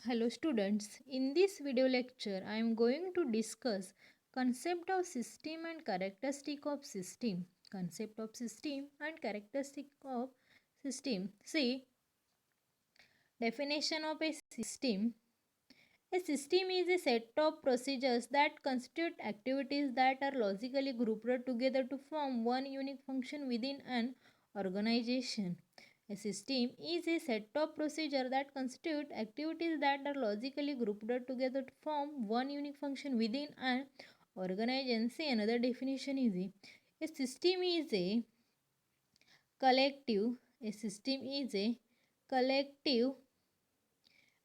Hello students, in this video lecture I am going to discuss concept of system and characteristic of system. Concept of system and characteristic of system. See, definition of a system. A system is a set of procedures that constitute activities that are logically grouped together to form one unique function within an organization. A system is a set of procedures that constitute activities that are logically grouped together to form one unique function within an organization. See, another definition is a system is a collective. A system is a collective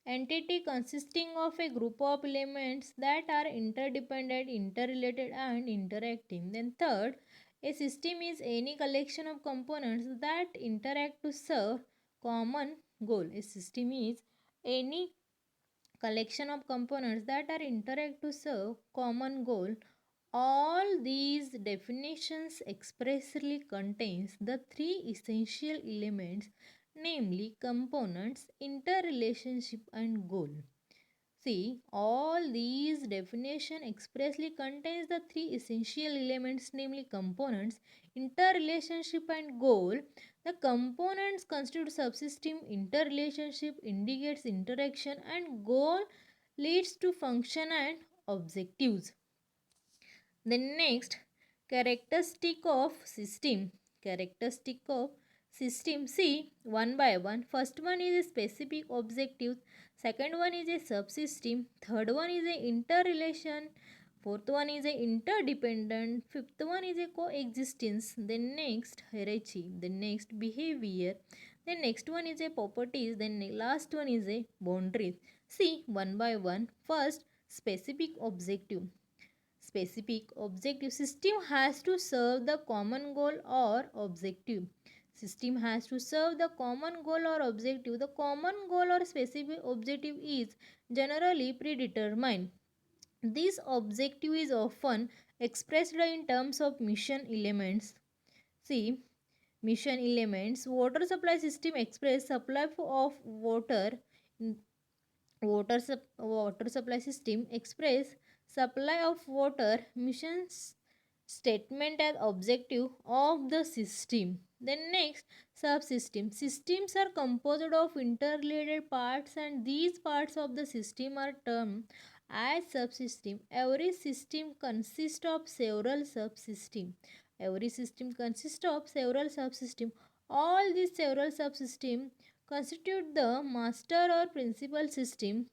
entity consisting of a group of elements that are interdependent, interrelated, and interacting. Then, third, a system is any collection of components that interact to serve common goal. A system is any collection of components that are interact to serve common goal. All these definitions expressly contains the three essential elements, namely components, interrelationship, and goal. See, all these definition expressly contains the three essential elements, namely components, interrelationship, and goal. The components constitute subsystem, interrelationship indicates interaction, and goal leads to function and objectives. Then next, characteristic of system. Characteristic of system. See, one by one. First one is a specific objective. Second one is a subsystem. Third one is a interrelation. Fourth one is a interdependent. Fifth one is a coexistence. Then next hierarchy. Then next behavior. Then next one is a properties. Then last one is a boundaries. See, one by one. First, specific objective. Specific objective. System has to serve the common goal or objective. System has to serve the common goal or objective. The common goal or specific objective is generally predetermined. This objective is often expressed in terms of mission elements. See, mission elements. Water supply system express supply of water. Water supply system express supply of water. Missions statement as objective of the system. Then next, subsystem. Systems are composed of interrelated parts, and these parts of the system are termed as subsystem. Every system consists of several subsystems. Every system consists of several subsystems. All these several subsystems constitute the master or principal system.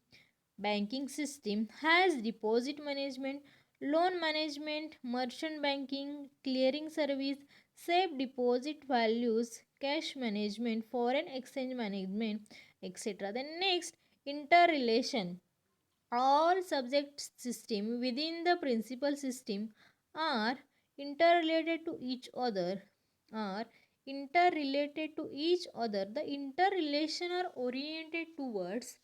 Banking system has deposit management, loan management, merchant banking, clearing service, safe deposit values, cash management, foreign exchange management, etc. Then next, interrelation. All subject system within the principal system are interrelated to each other. Are interrelated to each other. The interrelation are oriented towards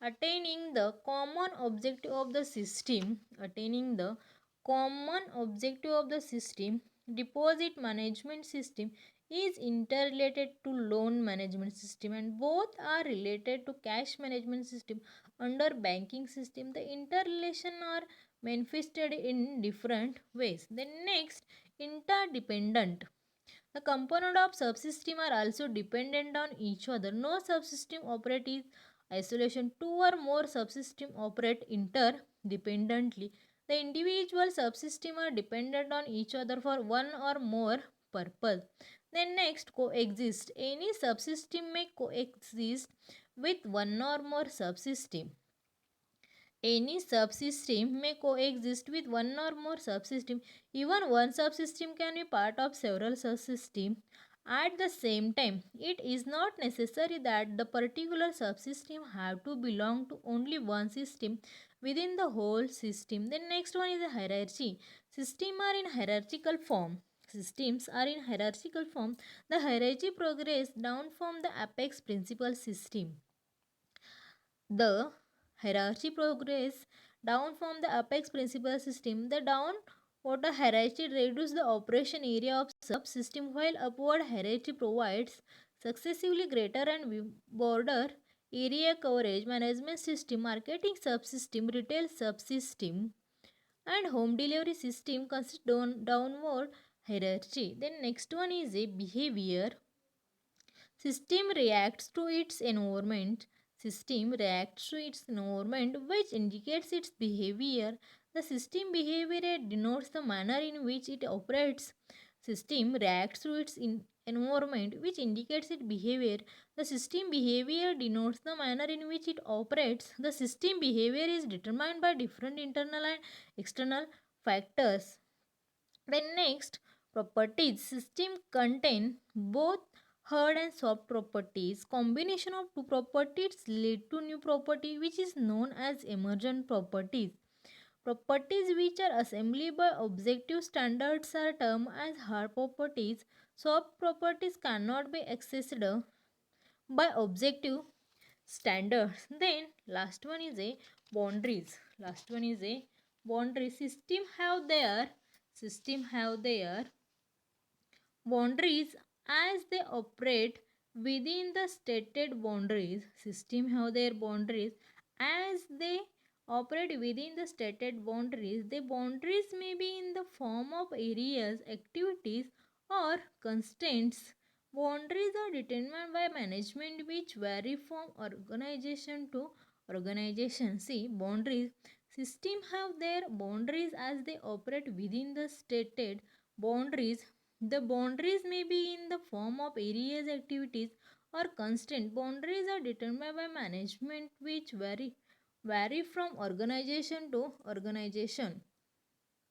attaining the common objective of the system. Attaining the common objective of the system. Deposit management system is interrelated to loan management system, and both are related to cash management system. Under banking system, the interrelation are manifested in different ways. Then next, interdependent. The component of subsystem are also dependent on each other. No subsystem operates in isolation. Two or more subsystems operate interdependently. The individual subsystems are dependent on each other for one or more purpose. Then next, coexist. Any subsystem may coexist with one or more subsystem. Any subsystem may coexist with one or more subsystems. Even one subsystem can be part of several subsystems at the same time. It is not necessary that the particular subsystem have to belong to only one system within the whole system. Then next one is a hierarchy. Systems are in hierarchical form. Systems are in hierarchical form. The hierarchy progress down from the apex principal system. The hierarchy progress down from the apex principal system. The downward hierarchy reduces the operation area of subsystem, while upward hierarchy provides successively greater and broader area coverage, management system, marketing subsystem, retail subsystem, and home delivery system consists downward hierarchy. Then next one is a behavior. System reacts to its environment. System reacts to its environment, which indicates its behavior. The system behavior denotes the manner in which it operates. System reacts to its environment, which indicates its behavior. The system behavior denotes the manner in which it operates. The system behavior is determined by different internal and external factors. Then next, properties. System contain both hard and soft properties. Combination of two properties lead to new property which is known as emergent properties. Properties which are assembled by objective standards are termed as hard properties. Soft properties cannot be accessed by objective standards. Then last one is a boundaries. Last one is a boundary. System have their boundaries as they operate within the stated boundaries. System have their boundaries as they operate within the stated boundaries. The boundaries may be in the form of areas, activities, or constraints. Boundaries are determined by management which vary from organization to organization. See, boundaries. System have their boundaries as they operate within the stated boundaries. The boundaries may be in the form of areas, activities, or constant. Boundaries are determined by management which vary from organization to organization.